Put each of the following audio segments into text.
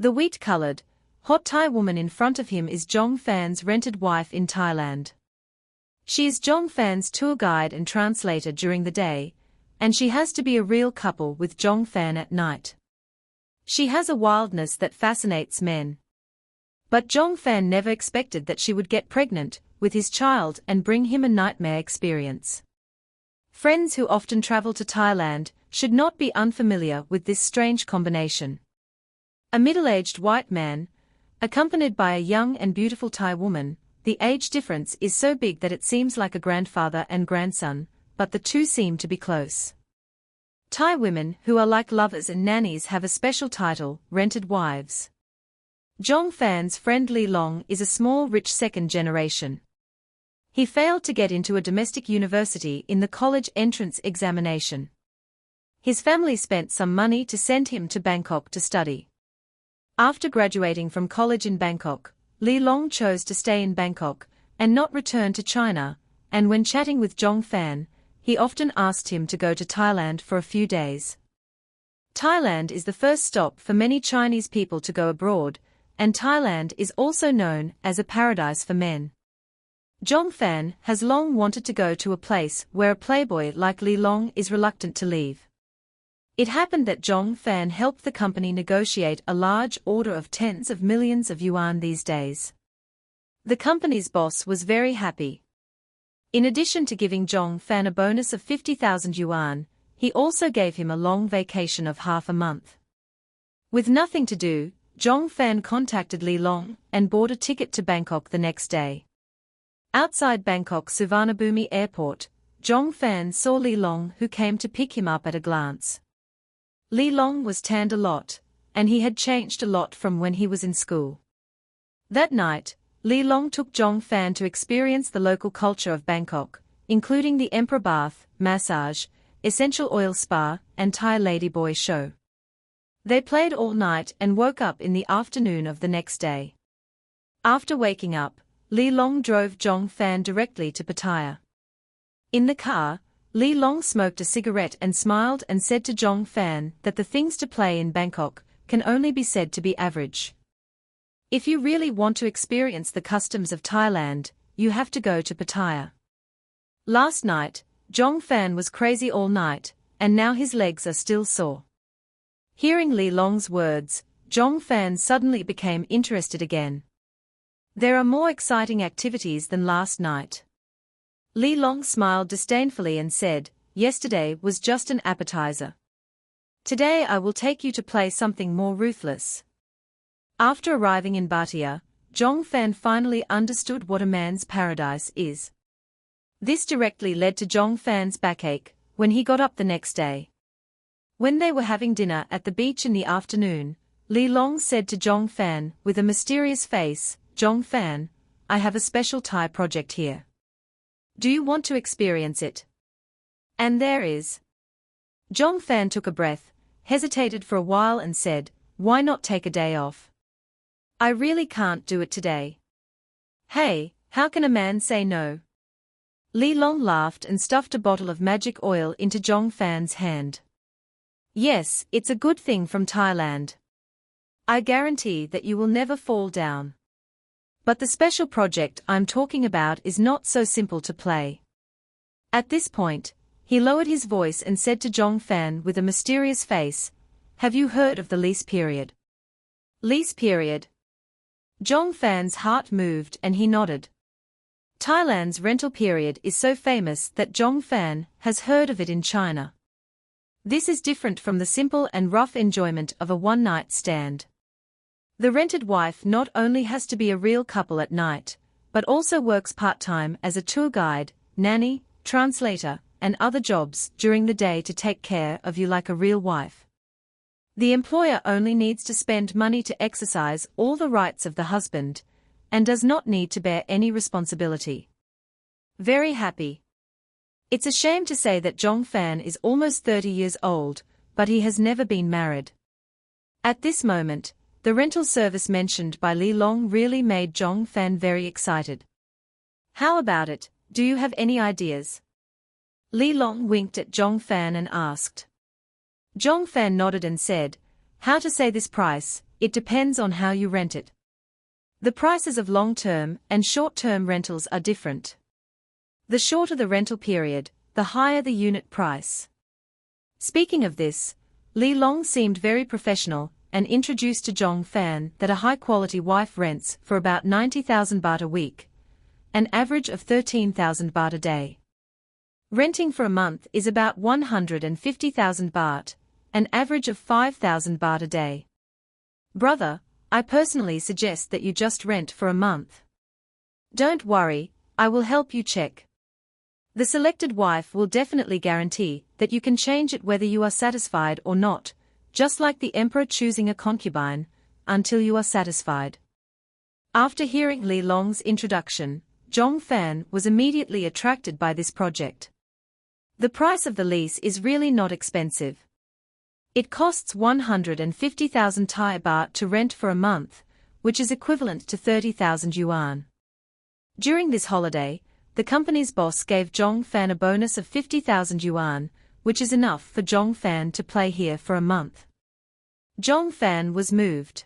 The wheat-colored, hot Thai woman in front of him is Jong Fan's rented wife in Thailand. She is Jong Fan's tour guide and translator during the day, and she has to be a real couple with Jong Fan at night. She has a wildness that fascinates men. But Jong Fan never expected that she would get pregnant with his child and bring him a nightmare experience. Friends who often travel to Thailand should not be unfamiliar with this strange combination. A middle-aged white man, accompanied by a young and beautiful Thai woman, the age difference is so big that it seems like a grandfather and grandson, but the two seem to be close. Thai women who are like lovers and nannies have a special title, rented wives. Jong Fan's friend Lee Long is a small rich second generation. He failed to get into a domestic university in the college entrance examination. His family spent some money to send him to Bangkok to study. After graduating from college in Bangkok, Lee Long chose to stay in Bangkok and not return to China, and when chatting with Jong Fan, he often asked him to go to Thailand for a few days. Thailand is the first stop for many Chinese people to go abroad, and Thailand is also known as a paradise for men. Jong Fan has long wanted to go to a place where a playboy like Lee Long is reluctant to leave. It happened that Jong Fan helped the company negotiate a large order of tens of millions of yuan these days. The company's boss was very happy. In addition to giving Jong Fan a bonus of 50,000 yuan, he also gave him a long vacation of half a month. With nothing to do, Jong Fan contacted Lee Long and bought a ticket to Bangkok the next day. Outside Bangkok Suvarnabhumi Airport, Jong Fan saw Lee Long, who came to pick him up at a glance. Lee Long was tanned a lot, and he had changed a lot from when he was in school. That night, Lee Long took Jong Fan to experience the local culture of Bangkok, including the Emperor Bath, massage, essential oil spa, and Thai ladyboy show. They played all night and woke up in the afternoon of the next day. After waking up, Lee Long drove Jong Fan directly to Pattaya. In the car, Lee Long smoked a cigarette and smiled and said to Jong Fan that the things to play in Bangkok can only be said to be average. If you really want to experience the customs of Thailand, you have to go to Pattaya. Last night, Jong Fan was crazy all night, and now his legs are still sore. Hearing Lee Long's words, Jong Fan suddenly became interested again. There are more exciting activities than last night. Lee Long smiled disdainfully and said, "Yesterday was just an appetizer. Today I will take you to play something more ruthless." After arriving in Pattaya, Jong Fan finally understood what a man's paradise is. This directly led to Jong Fan's backache when he got up the next day. When they were having dinner at the beach in the afternoon, Lee Long said to Jong Fan with a mysterious face, "Jong Fan, I have a special Thai project here. Do you want to experience it?" "And there is." Jong Fan took a breath, hesitated for a while and said, "Why not take a day off? I really can't do it today." "Hey, how can a man say no?" Lee Long laughed and stuffed a bottle of magic oil into Jong Fan's hand. "Yes, it's a good thing from Thailand. I guarantee that you will never fall down. But the special project I'm talking about is not so simple to play." At this point, he lowered his voice and said to Jong Fan with a mysterious face, "Have you heard of the lease period?" "Lease period?" Jong Fan's heart moved and he nodded. Thailand's rental period is so famous that Jong Fan has heard of it in China. This is different from the simple and rough enjoyment of a one-night stand. The rented wife not only has to be a real couple at night, but also works part-time as a tour guide, nanny, translator, and other jobs during the day to take care of you like a real wife. The employer only needs to spend money to exercise all the rights of the husband, and does not need to bear any responsibility. Very happy. It's a shame to say that Jong Fan is almost 30 years old, but he has never been married. At this moment, the rental service mentioned by Lee Long really made Jong Fan very excited. "How about it, do you have any ideas?" Lee Long winked at Jong Fan and asked. Jong Fan nodded and said, How to say this price? It depends on how you rent it. The prices of long-term and short-term rentals are different. The shorter the rental period, the higher the unit price. Speaking of this, Li Long seemed very professional and introduced to Zhong Fan that a high-quality wife rents for about 90,000 baht a week, an average of 13,000 baht a day. Renting for a month is about 150,000 baht, an average of 5,000 baht a day. Brother, I personally suggest that you just rent for a month. Don't worry, I will help you check. The selected wife will definitely guarantee that you can change it whether you are satisfied or not, just like the emperor choosing a concubine, until you are satisfied. After hearing Li Long's introduction, Zhong Fan was immediately attracted by this project. The price of the lease is really not expensive. It costs 150,000 Thai baht to rent for a month, which is equivalent to 30,000 yuan. During this holiday, the company's boss gave Zhong Fan a bonus of 50,000 yuan, which is enough for Zhong Fan to play here for a month. Zhong Fan was moved.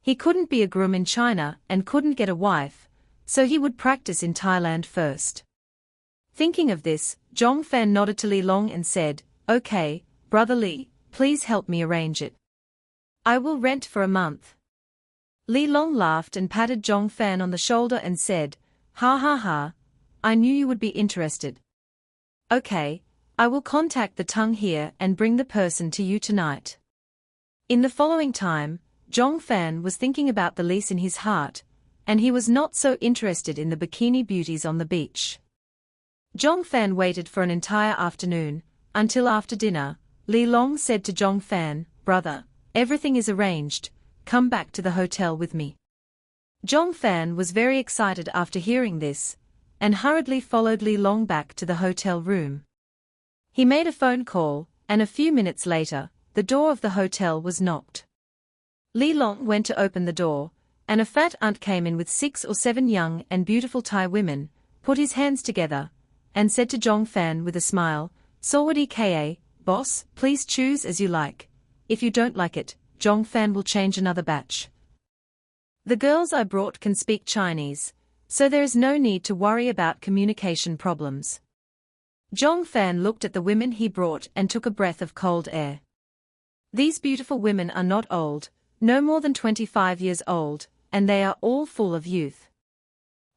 He couldn't be a groom in China and couldn't get a wife, so he would practice in Thailand first. Thinking of this, Zhong Fan nodded to Li Long and said, "Okay, Brother Li, please help me arrange it. I will rent for a month." Li Long laughed and patted Zhong Fan on the shoulder and said, "Ha ha ha, I knew you would be interested. Okay, I will contact the tongue here and bring the person to you tonight." In the following time, Zhong Fan was thinking about the lease in his heart, and he was not so interested in the bikini beauties on the beach. Zhong Fan waited for an entire afternoon, until after dinner, Li Long said to Zhong Fan, "Brother, everything is arranged, come back to the hotel with me." Zhong Fan was very excited after hearing this, and hurriedly followed Li Long back to the hotel room. He made a phone call, and a few minutes later, the door of the hotel was knocked. Li Long went to open the door, and a fat aunt came in with 6 or 7 young and beautiful Thai women, put his hands together, and said to Zhong Fan with a smile, "Sawadi ka, boss, please choose as you like. If you don't like it, Zhong Fan will change another batch. The girls I brought can speak Chinese, so there is no need to worry about communication problems." Zhong Fan looked at the women he brought and took a breath of cold air. These beautiful women are not old, no more than 25 years old, and they are all full of youth.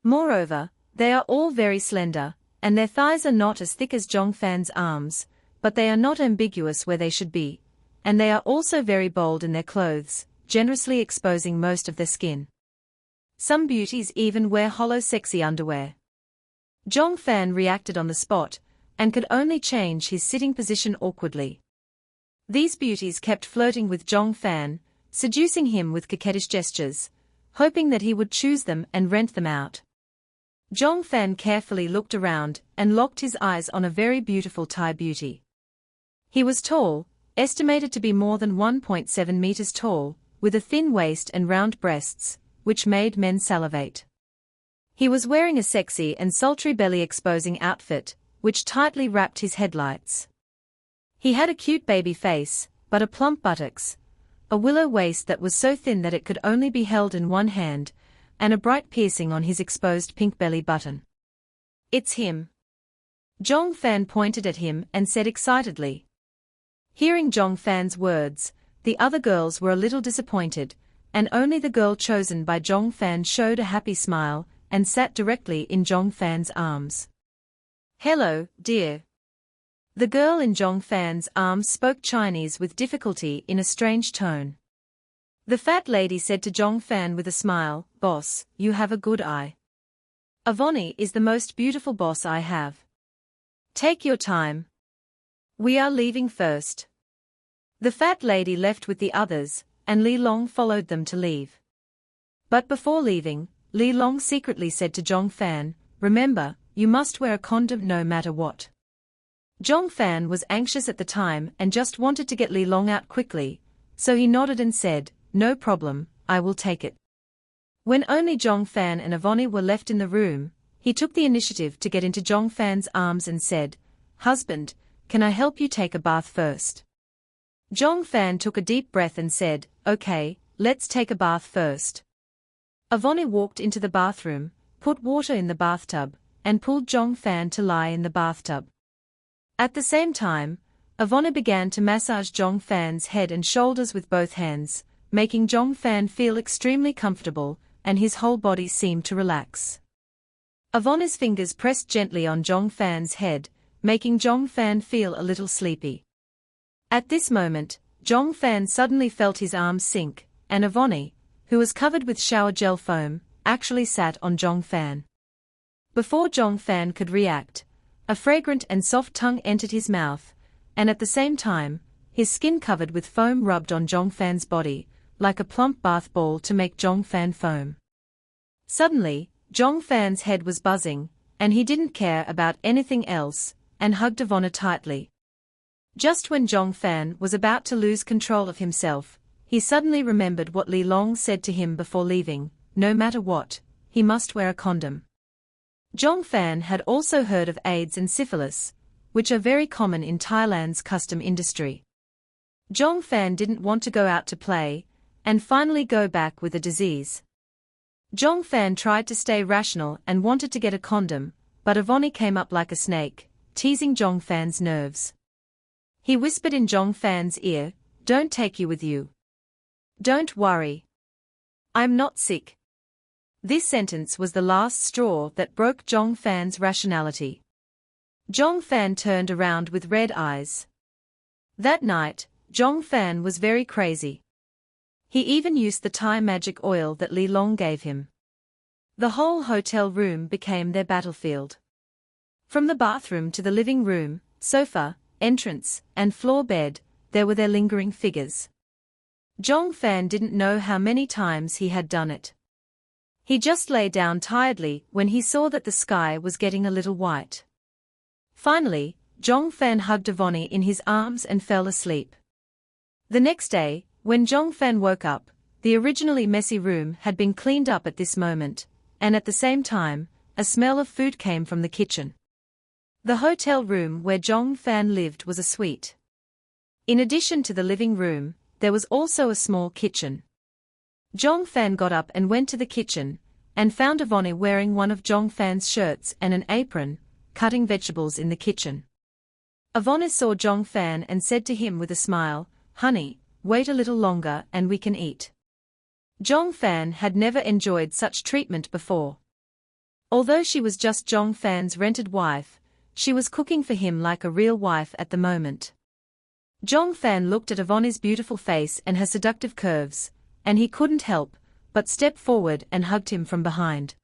Moreover, they are all very slender, and their thighs are not as thick as Zhong Fan's arms, but they are not ambiguous where they should be, and they are also very bold in their clothes, generously exposing most of their skin. Some beauties even wear hollow sexy underwear. Zhong Fan reacted on the spot, and could only change his sitting position awkwardly. These beauties kept flirting with Zhong Fan, seducing him with coquettish gestures, hoping that he would choose them and rent them out. Zhong Fan carefully looked around and locked his eyes on a very beautiful Thai beauty. He was tall, estimated to be more than 1.7 meters tall, with a thin waist and round breasts, which made men salivate. He was wearing a sexy and sultry belly-exposing outfit, which tightly wrapped his headlights. He had a cute baby face, but a plump buttocks, a willow waist that was so thin that it could only be held in one hand, and a bright piercing on his exposed pink belly button. "It's him." Zhong Fan pointed at him and said excitedly. Hearing Zhong Fan's words, the other girls were a little disappointed, and only the girl chosen by Zhong Fan showed a happy smile and sat directly in Zhong Fan's arms. "Hello, dear." The girl in Zhong Fan's arms spoke Chinese with difficulty in a strange tone. The fat lady said to Zhong Fan with a smile, "Boss, you have a good eye. Avani is the most beautiful boss I have. Take your time. We are leaving first." The fat lady left with the others, and Li Long followed them to leave. But before leaving, Li Long secretly said to Zhong Fan, "Remember, you must wear a condom no matter what." Zhong Fan was anxious at the time and just wanted to get Li Long out quickly, so he nodded and said, "No problem, I will take it." When only Zhong Fan and Avani were left in the room, he took the initiative to get into Zhong Fan's arms and said, "Husband, can I help you take a bath first?" Zhong Fan took a deep breath and said, "Okay, let's take a bath first." Avani walked into the bathroom, put water in the bathtub, and pulled Zhong Fan to lie in the bathtub. At the same time, Avani began to massage Zhong Fan's head and shoulders with both hands, making Zhong Fan feel extremely comfortable, and his whole body seemed to relax. Avani's fingers pressed gently on Zhong Fan's head, making Zhong Fan feel a little sleepy. At this moment, Zhong Fan suddenly felt his arms sink, and Avani, who was covered with shower gel foam, actually sat on Zhong Fan. Before Zhong Fan could react, a fragrant and soft tongue entered his mouth, and at the same time, his skin covered with foam rubbed on Zhong Fan's body, like a plump bath ball to make Zhong Fan foam. Suddenly, Zhong Fan's head was buzzing, and he didn't care about anything else, and hugged Avani tightly. Just when Zhong Fan was about to lose control of himself, he suddenly remembered what Li Long said to him before leaving: no matter what, he must wear a condom. Zhong Fan had also heard of AIDS and syphilis, which are very common in Thailand's custom industry. Zhong Fan didn't want to go out to play, and finally go back with a disease. Zhong Fan tried to stay rational and wanted to get a condom, but Avani came up like a snake, teasing Zhong Fan's nerves. He whispered in Zhong Fan's ear, "Don't take you with you. Don't worry. I'm not sick." This sentence was the last straw that broke Zhong Fan's rationality. Zhong Fan turned around with red eyes. That night, Zhong Fan was very crazy. He even used the Thai magic oil that Li Long gave him. The whole hotel room became their battlefield. From the bathroom to the living room, sofa, entrance, and floor bed, there were their lingering figures. Zhong Fan didn't know how many times he had done it. He just lay down tiredly when he saw that the sky was getting a little white. Finally, Zhong Fan hugged Avani in his arms and fell asleep. The next day, when Zhong Fan woke up, the originally messy room had been cleaned up at this moment, and at the same time, a smell of food came from the kitchen. The hotel room where Zhong Fan lived was a suite. In addition to the living room, there was also a small kitchen. Zhong Fan got up and went to the kitchen, and found Avani wearing one of Zhong Fan's shirts and an apron, cutting vegetables in the kitchen. Avani saw Zhong Fan and said to him with a smile, "Honey, wait a little longer and we can eat." Zhong Fan had never enjoyed such treatment before. Although she was just Zhong Fan's rented wife, she was cooking for him like a real wife at the moment. Zhong Fan looked at Avani's beautiful face and her seductive curves, and he couldn't help but step forward and hugged him from behind.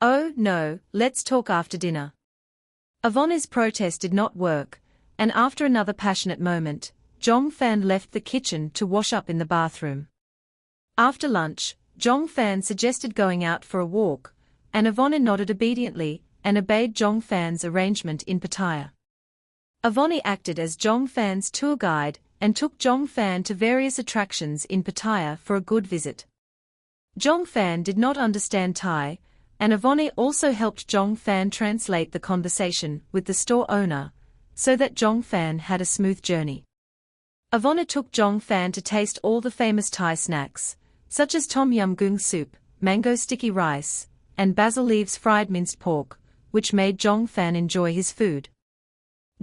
"Oh, no, let's talk after dinner." Avani's protest did not work, and after another passionate moment, Zhong Fan left the kitchen to wash up in the bathroom. After lunch, Zhong Fan suggested going out for a walk, and Avani nodded obediently and obeyed Zhong Fan's arrangement in Pattaya. Avani acted as Zhong Fan's tour guide and took Zhong Fan to various attractions in Pattaya for a good visit. Zhong Fan did not understand Thai, and Avani also helped Zhong Fan translate the conversation with the store owner, so that Zhong Fan had a smooth journey. Avani took Zhong Fan to taste all the famous Thai snacks, such as tom yum goong soup, mango sticky rice, and basil leaves fried minced pork, which made Zhong Fan enjoy his food.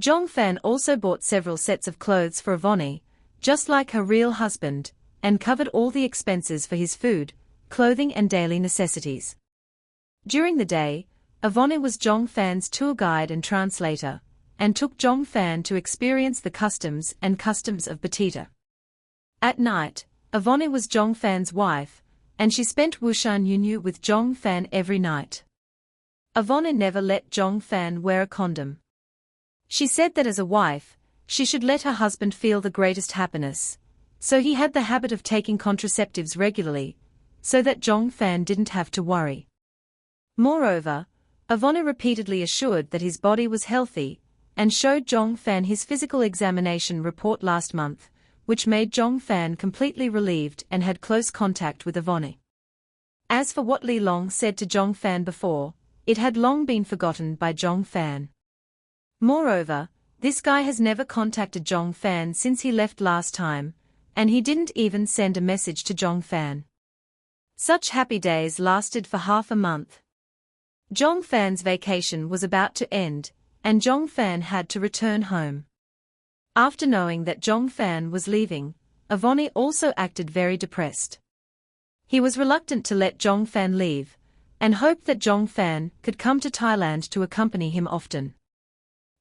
Zhong Fan also bought several sets of clothes for Avani, just like her real husband, and covered all the expenses for his food, clothing and daily necessities. During the day, Avani was Zhong Fan's tour guide and translator, and took Zhong Fan to experience the customs of Batita. At night, Avani was Zhong Fan's wife, and she spent Wushan Yunyu with Zhong Fan every night. Avani never let Zhong Fan wear a condom. She said that as a wife, she should let her husband feel the greatest happiness, so he had the habit of taking contraceptives regularly, so that Zhong Fan didn't have to worry. Moreover, Avani repeatedly assured that his body was healthy, and showed Zhong Fan his physical examination report last month, which made Zhong Fan completely relieved and had close contact with Avani. As for what Li Long said to Zhong Fan before, it had long been forgotten by Zhong Fan. Moreover, This guy has never contacted Zhong Fan since he left last time, and he didn't even send a message to Zhong Fan. Such happy days lasted for half a month. Zhong Fan's vacation was about to end, and Zhong Fan had to return home. After knowing that Zhong Fan was leaving, Avani also acted very depressed. He was reluctant to let Zhong Fan leave, and hoped that Zhong Fan could come to Thailand to accompany him often.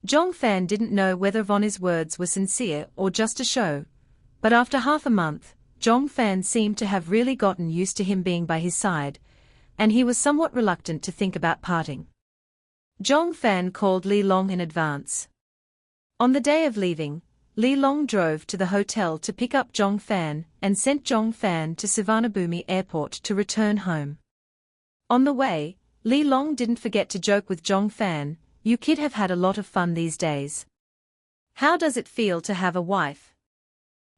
Zhong Fan didn't know whether Avani's words were sincere or just a show, but after half a month, Zhong Fan seemed to have really gotten used to him being by his side, and he was somewhat reluctant to think about parting. Zhong Fan called Li Long in advance. On the day of leaving, Li Long drove to the hotel to pick up Zhong Fan and sent Zhong Fan to Suvarnabhumi Airport to return home. On the way, Li Long didn't forget to joke with Zhong Fan, "You kid have had a lot of fun these days. How does it feel to have a wife?"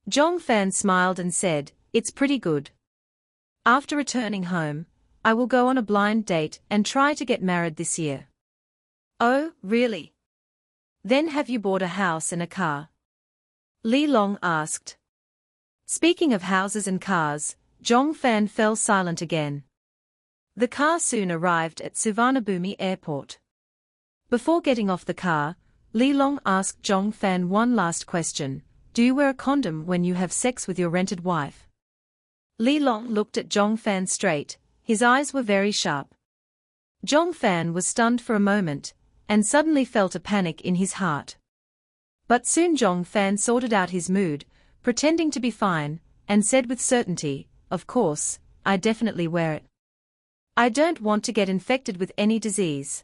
Zhong Fan smiled and said, "It's pretty good. After returning home, I will go on a blind date and try to get married this year." "Oh, really? Then have you bought a house and a car?" Li Long asked. Speaking of houses and cars, Zhong Fan fell silent again. The car soon arrived at Suvarnabhumi Airport. Before getting off the car, Li Long asked Zhong Fan one last question: "Do you wear a condom when you have sex with your rented wife?" Li Long looked at Zhong Fan straight, his eyes were very sharp. Zhong Fan was stunned for a moment, and suddenly felt a panic in his heart. But soon Zhong Fan sorted out his mood, pretending to be fine, and said with certainty, "Of course, I definitely wear it. I don't want to get infected with any disease."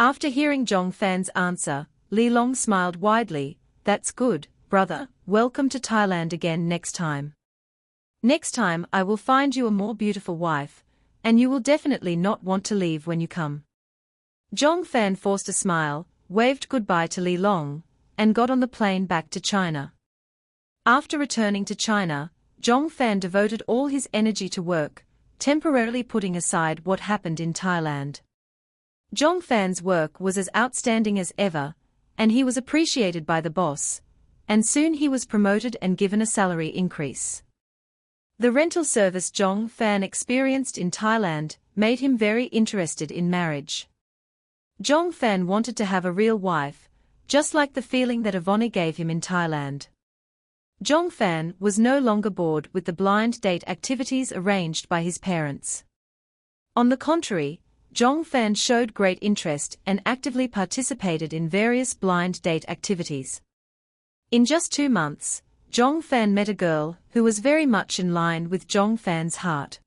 After hearing Zhong Fan's answer, Li Long smiled widely. "That's good, brother, welcome to Thailand again next time. Next time I will find you a more beautiful wife, and you will definitely not want to leave when you come." Zhong Fan forced a smile, waved goodbye to Li Long, and got on the plane back to China. After returning to China, Zhong Fan devoted all his energy to work, temporarily putting aside what happened in Thailand. Zhong Fan's work was as outstanding as ever, and he was appreciated by the boss, and soon he was promoted and given a salary increase. The rental service Zhong Fan experienced in Thailand made him very interested in marriage. Zhong Fan wanted to have a real wife, just like the feeling that Avani gave him in Thailand. Zhong Fan was no longer bored with the blind date activities arranged by his parents. On the contrary, Zhong Fan showed great interest and actively participated in various blind date activities. In just 2 months, Zhong Fan met a girl who was very much in line with Zhong Fan's heart.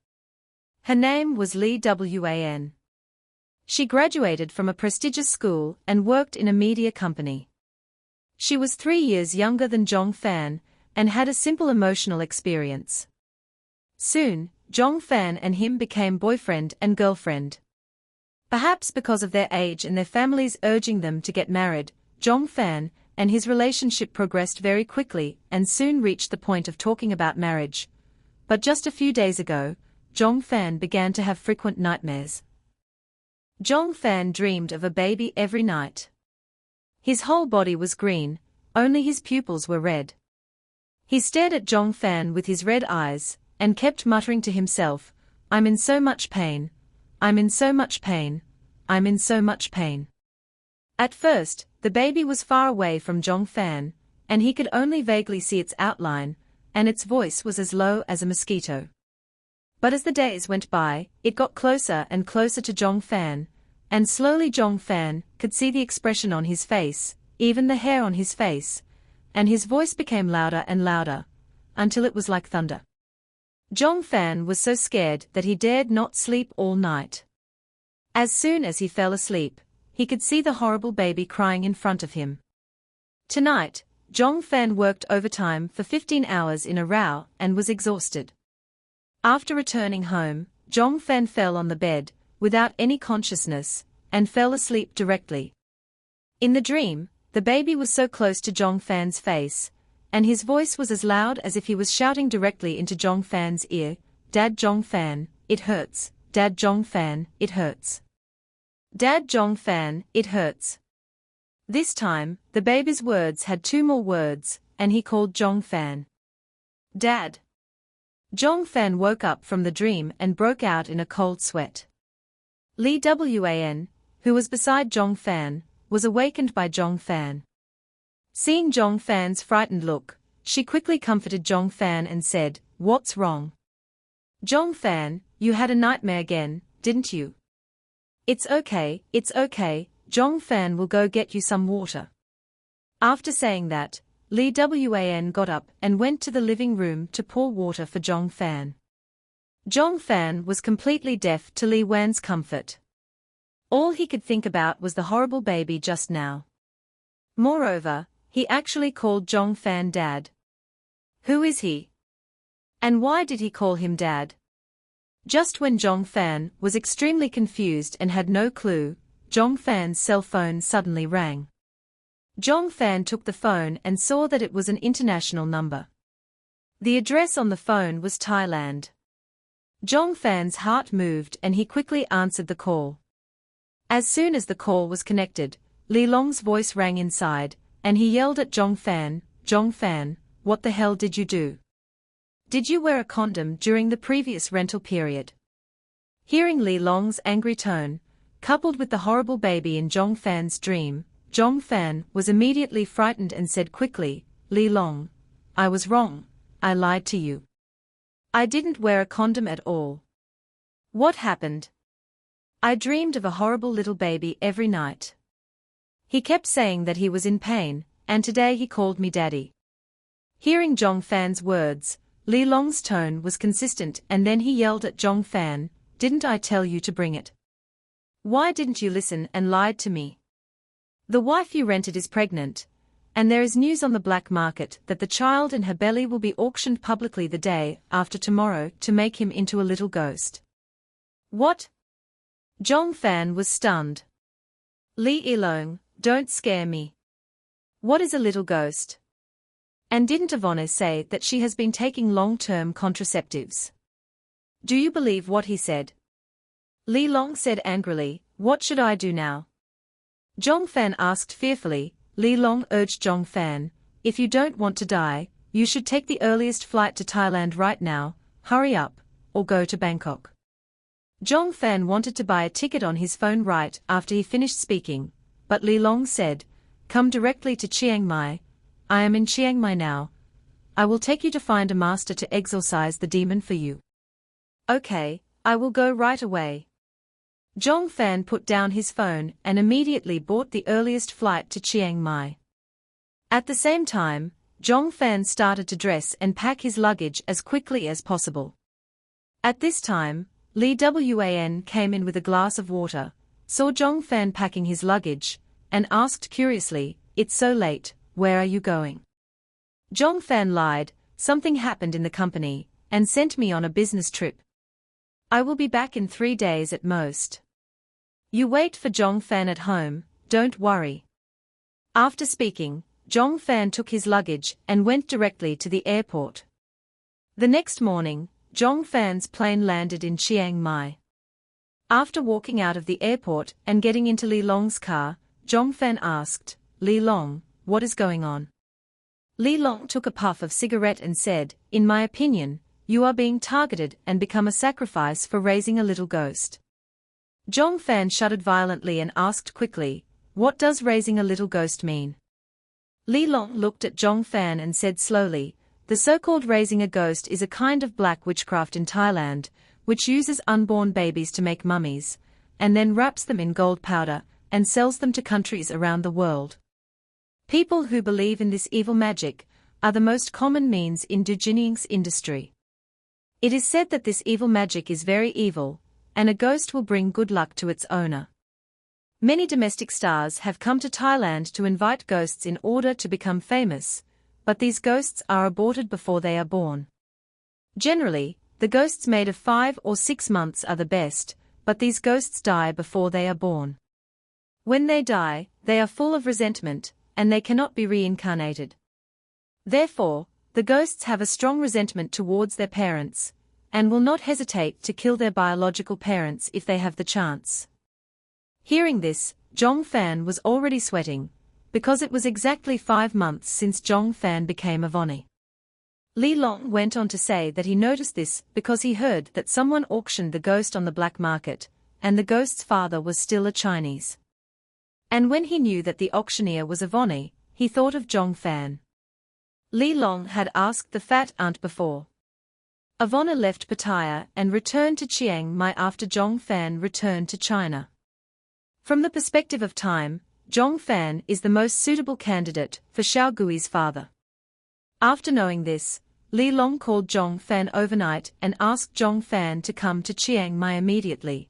Her name was Li Wan. She graduated from a prestigious school and worked in a media company. She was 3 years younger than Zhong Fan, and had a simple emotional experience. Soon, Zhong Fan and him became boyfriend and girlfriend. Perhaps because of their age and their families urging them to get married, Zhong Fan and his relationship progressed very quickly and soon reached the point of talking about marriage. But just a few days ago, Zhong Fan began to have frequent nightmares. Zhong Fan dreamed of a baby every night. His whole body was green, only his pupils were red. He stared at Zhong Fan with his red eyes, and kept muttering to himself, "I'm in so much pain. I'm in so much pain. I'm in so much pain." At first, the baby was far away from Zhong Fan, and he could only vaguely see its outline, and its voice was as low as a mosquito. But as the days went by, it got closer and closer to Zhong Fan, and slowly Zhong Fan could see the expression on his face, even the hair on his face, and his voice became louder and louder, until it was like thunder. Zhong Fan was so scared that he dared not sleep all night. As soon as he fell asleep, he could see the horrible baby crying in front of him. Tonight, Zhong Fan worked overtime for 15 hours in a row and was exhausted. After returning home, Zhong Fan fell on the bed, without any consciousness, and fell asleep directly. In the dream, the baby was so close to Zhong Fan's face, and his voice was as loud as if he was shouting directly into Zhong Fan's ear, "Dad Zhong Fan, it hurts. Dad Zhong Fan, it hurts. Dad Zhong Fan, it hurts." This time, the baby's words had two more words, and he called Zhong Fan. Dad. Zhong Fan woke up from the dream and broke out in a cold sweat. Li Wan, who was beside Zhong Fan, was awakened by Zhong Fan. Seeing Zhong Fan's frightened look, she quickly comforted Zhong Fan and said, "What's wrong? Zhong Fan, you had a nightmare again, didn't you?" It's okay, Zhong Fan will go get you some water." After saying that, Li Wan got up and went to the living room to pour water for Zhong Fan. Zhong Fan was completely deaf to Li Wan's comfort. All he could think about was the horrible baby just now. Moreover, he actually called Zhong Fan Dad. Who is he? And why did he call him Dad? Just when Zhong Fan was extremely confused and had no clue, Zhong Fan's cell phone suddenly rang. Zhong Fan took the phone and saw that it was an international number. The address on the phone was Thailand. Zhong Fan's heart moved and he quickly answered the call. As soon as the call was connected, Li Long's voice rang inside, and he yelled at Zhong Fan, what the hell did you do? Did you wear a condom during the previous rental period? Hearing Li Long's angry tone, coupled with the horrible baby in Zhong Fan's dream, Zhong Fan was immediately frightened and said quickly, "Li Long, I was wrong, I lied to you. I didn't wear a condom at all. What happened? I dreamed of a horrible little baby every night. He kept saying that he was in pain, and today he called me daddy." Hearing Zhong Fan's words, Li Long's tone was consistent and then he yelled at Zhong Fan, "Didn't I tell you to bring it? Why didn't you listen and lied to me? The wife you rented is pregnant, and there is news on the black market that the child in her belly will be auctioned publicly the day after tomorrow to make him into a little ghost." What? Zhong Fan was stunned. "Li Long, don't scare me. What is a little ghost? And didn't Ivona say that she has been taking long-term contraceptives? Do you believe what he said?" Li Long said angrily, "What should I do now?" Zhong Fan asked fearfully. Li Long urged Zhong Fan, "If you don't want to die, you should take the earliest flight to Thailand right now, hurry up, or go to Bangkok." Zhong Fan wanted to buy a ticket on his phone right after he finished speaking, but Li Long said, "Come directly to Chiang Mai. I am in Chiang Mai now. I will take you to find a master to exorcise the demon for you." "Okay, I will go right away." Zhong Fan put down his phone and immediately bought the earliest flight to Chiang Mai. At the same time, Zhong Fan started to dress and pack his luggage as quickly as possible. At this time, Li Wan came in with a glass of water, saw Zhong Fan packing his luggage, and asked curiously, "It's so late, where are you going?" Zhong Fan lied, "Something happened in the company, and sent me on a business trip. I will be back in 3 days at most. You wait for Zhong Fan at home, don't worry." After speaking, Zhong Fan took his luggage and went directly to the airport. The next morning, Zhong Fan's plane landed in Chiang Mai. After walking out of the airport and getting into Li Long's car, Zhong Fan asked, "Li Long, what is going on?" Li Long took a puff of cigarette and said, "In my opinion, you are being targeted and become a sacrifice for raising a little ghost." Zhong Fan shuddered violently and asked quickly, "What does raising a little ghost mean?" Li Long looked at Zhong Fan and said slowly, "The so-called raising a ghost is a kind of black witchcraft in Thailand, which uses unborn babies to make mummies, and then wraps them in gold powder, and sells them to countries around the world. People who believe in this evil magic are the most common means in Dujining's industry. It is said that this evil magic is very evil, and a ghost will bring good luck to its owner. Many domestic stars have come to Thailand to invite ghosts in order to become famous, but these ghosts are aborted before they are born. Generally, the ghosts made of 5 or 6 months are the best, but these ghosts die before they are born. When they die, they are full of resentment, and they cannot be reincarnated. Therefore, the ghosts have a strong resentment towards their parents, and will not hesitate to kill their biological parents if they have the chance." Hearing this, Zhong Fan was already sweating, because it was exactly 5 months since Zhong Fan became a Voni. Li Long went on to say that he noticed this because he heard that someone auctioned the ghost on the black market, and the ghost's father was still a Chinese. And when he knew that the auctioneer was a Voni, he thought of Zhong Fan. Li Long had asked the fat aunt before. Ivona left Pattaya and returned to Chiang Mai after Zhong Fan returned to China. From the perspective of time, Zhong Fan is the most suitable candidate for Xiao Gui's father. After knowing this, Li Long called Zhong Fan overnight and asked Zhong Fan to come to Chiang Mai immediately.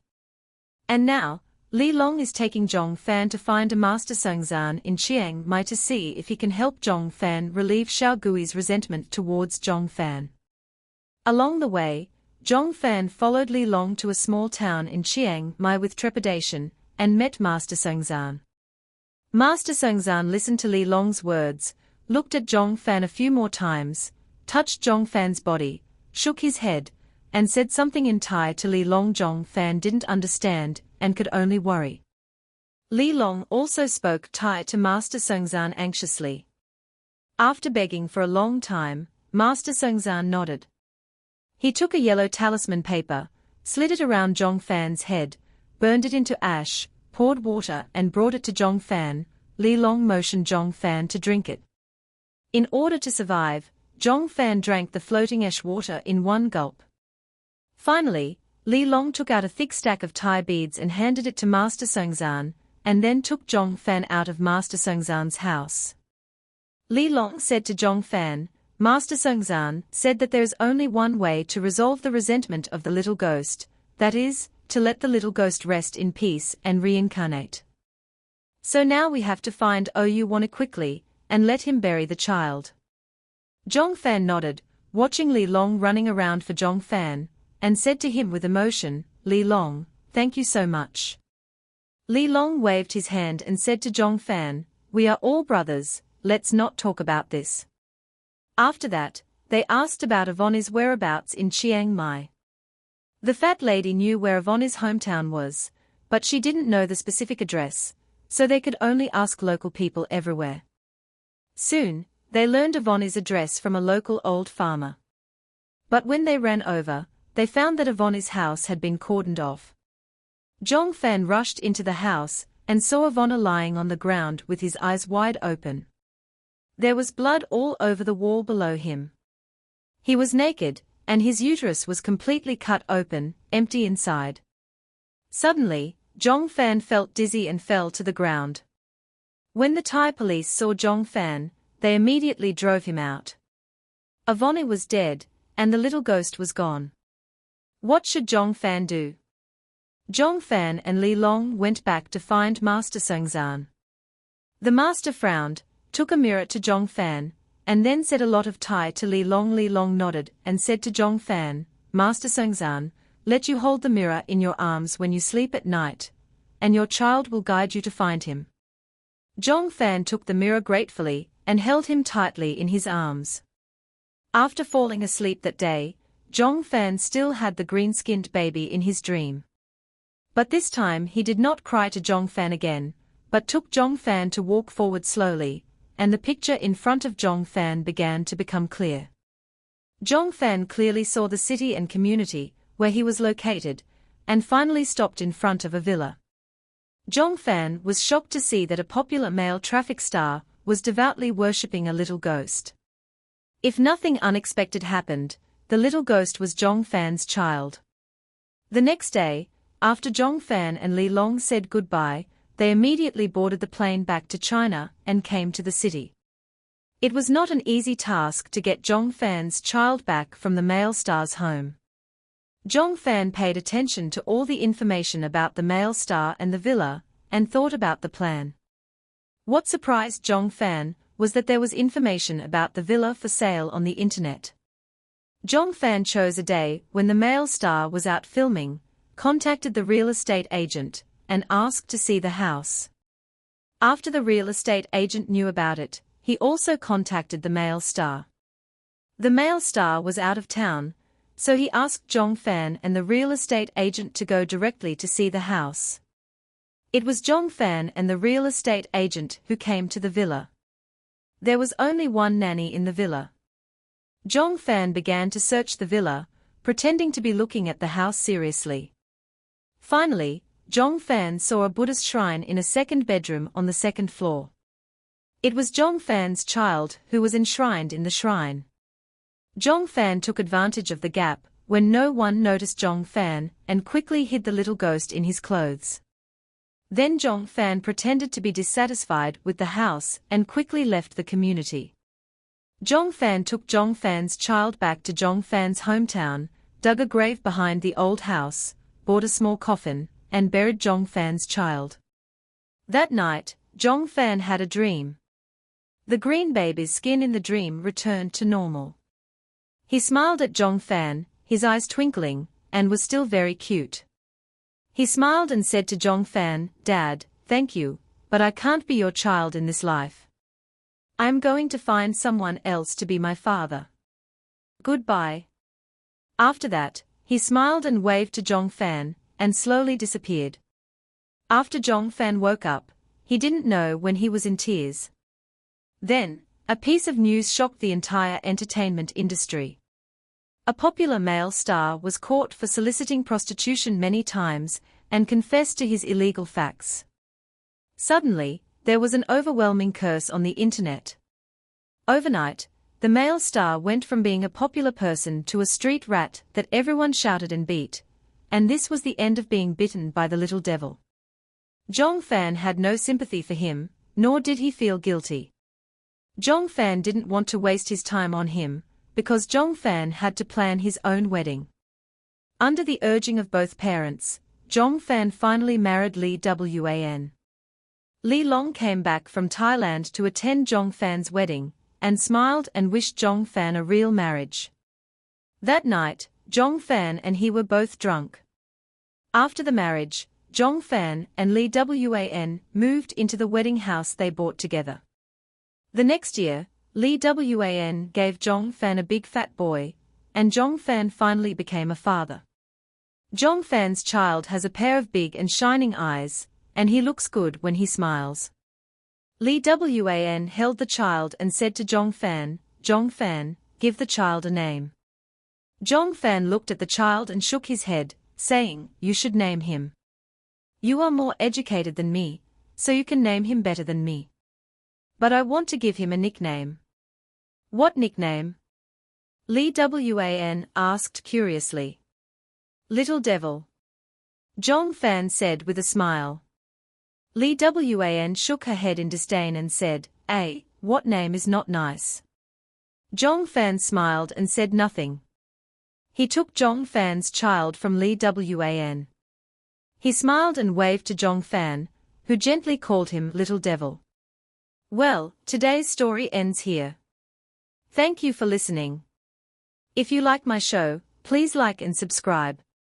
And now, Li Long is taking Zhong Fan to find a Master Songzan in Chiang Mai to see if he can help Zhong Fan relieve Xiao Gui's resentment towards Zhong Fan. Along the way, Zhong Fan followed Li Long to a small town in Chiang Mai with trepidation, and met Master Songzan. Master Songzan listened to Li Long's words, looked at Zhong Fan a few more times, touched Zhong Fan's body, shook his head, and said something in Thai to Li Long. Zhong Fan didn't understand, and could only worry. Li Long also spoke Thai to Master Songzan anxiously. After begging for a long time, Master Songzan nodded. He took a yellow talisman paper, slid it around Zhong Fan's head, burned it into ash, poured water and brought it to Zhong Fan. Li Long motioned Zhong Fan to drink it. In order to survive, Zhong Fan drank the floating ash water in one gulp. Finally, Li Long took out a thick stack of Thai beads and handed it to Master Songzan, and then took Zhong Fan out of Master Songzan's house. Li Long said to Zhong Fan, Master Songzan said that there is only one way to resolve the resentment of the little ghost, that is, to let the little ghost rest in peace and reincarnate. So now we have to find Ouyuwana quickly, and let him bury the child. Zhong Fan nodded, watching Li Long running around for Zhong Fan, and said to him with emotion, Li Long, thank you so much. Li Long waved his hand and said to Zhong Fan, we are all brothers, let's not talk about this. After that, they asked about Ivoni's whereabouts in Chiang Mai. The fat lady knew where Ivoni's hometown was, but she didn't know the specific address, so they could only ask local people everywhere. Soon, they learned Ivoni's address from a local old farmer. But when they ran over, they found that Ivoni's house had been cordoned off. Zhong Fan rushed into the house, and saw Ivona lying on the ground with his eyes wide open. There was blood all over the wall below him. He was naked, and his uterus was completely cut open, empty inside. Suddenly, Zhong Fan felt dizzy and fell to the ground. When the Thai police saw Zhong Fan, they immediately drove him out. Ivona was dead, and the little ghost was gone. What should Zhong Fan do? Zhong Fan and Li Long went back to find Master Songzan. The master frowned, took a mirror to Zhong Fan, and then said a lot of Thai to Li Long. Li Long nodded and said to Zhong Fan, Master Songzan, let you hold the mirror in your arms when you sleep at night, and your child will guide you to find him. Zhong Fan took the mirror gratefully, and held him tightly in his arms. After falling asleep that day, Zhong Fan still had the green-skinned baby in his dream. But this time he did not cry to Zhong Fan again, but took Zhong Fan to walk forward slowly, and the picture in front of Zhong Fan began to become clear. Zhong Fan clearly saw the city and community, where he was located, and finally stopped in front of a villa. Zhong Fan was shocked to see that a popular male traffic star was devoutly worshipping a little ghost. If nothing unexpected happened, the little ghost was Zhong Fan's child. The next day, after Zhong Fan and Li Long said goodbye, they immediately boarded the plane back to China and came to the city. It was not an easy task to get Zhong Fan's child back from the male star's home. Zhong Fan paid attention to all the information about the male star and the villa, and thought about the plan. What surprised Zhong Fan was that there was information about the villa for sale on the internet. Zhong Fan chose a day when the male star was out filming, contacted the real estate agent, and asked to see the house. After the real estate agent knew about it, he also contacted the male star. The male star was out of town, so he asked Zhong Fan and the real estate agent to go directly to see the house. It was Zhong Fan and the real estate agent who came to the villa. There was only one nanny in the villa. Zhong Fan began to search the villa, pretending to be looking at the house seriously. Finally, Zhong Fan saw a Buddhist shrine in a second bedroom on the second floor. It was Zhong Fan's child who was enshrined in the shrine. Zhong Fan took advantage of the gap, when no one noticed Zhong Fan, and quickly hid the little ghost in his clothes. Then Zhong Fan pretended to be dissatisfied with the house and quickly left the community. Zhong Fan took Zhong Fan's child back to Zhong Fan's hometown, dug a grave behind the old house, bought a small coffin, and buried Zhong Fan's child. That night, Zhong Fan had a dream. The green baby's skin in the dream returned to normal. He smiled at Zhong Fan, his eyes twinkling, and was still very cute. He smiled and said to Zhong Fan, "Dad, thank you, but I can't be your child in this life. I am going to find someone else to be my father. Goodbye." After that, he smiled and waved to Zhong Fan, and slowly disappeared. After Zhong Fan woke up, he didn't know when he was in tears. Then, a piece of news shocked the entire entertainment industry. A popular male star was caught for soliciting prostitution many times, and confessed to his illegal facts. Suddenly, there was an overwhelming curse on the internet. Overnight, the male star went from being a popular person to a street rat that everyone shouted and beat, and this was the end of being bitten by the little devil. Zhong Fan had no sympathy for him, nor did he feel guilty. Zhong Fan didn't want to waste his time on him, because Zhong Fan had to plan his own wedding. Under the urging of both parents, Zhong Fan finally married Lee Wan. Lee Long came back from Thailand to attend Zhong Fan's wedding, and smiled and wished Zhong Fan a real marriage. That night, Zhong Fan and he were both drunk. After the marriage, Zhong Fan and Lee Wan moved into the wedding house they bought together. The next year, Lee Wan gave Zhong Fan a big fat boy, and Zhong Fan finally became a father. Zhong Fan's child has a pair of big and shining eyes, and he looks good when he smiles. Lee Wan held the child and said to Zhong Fan, give the child a name. Zhong Fan looked at the child and shook his head, saying, "You should name him. You are more educated than me, so you can name him better than me. But I want to give him a nickname." "What nickname?" Lee Wan asked curiously. "Little Devil," Zhong Fan said with a smile. Lee Wan shook her head in disdain and said, What name is not nice?" Zhong Fan smiled and said nothing. He took Zhong Fan's child from Lee Wan. He smiled and waved to Zhong Fan, who gently called him Little Devil. Well, today's story ends here. Thank you for listening. If you like my show, please like and subscribe.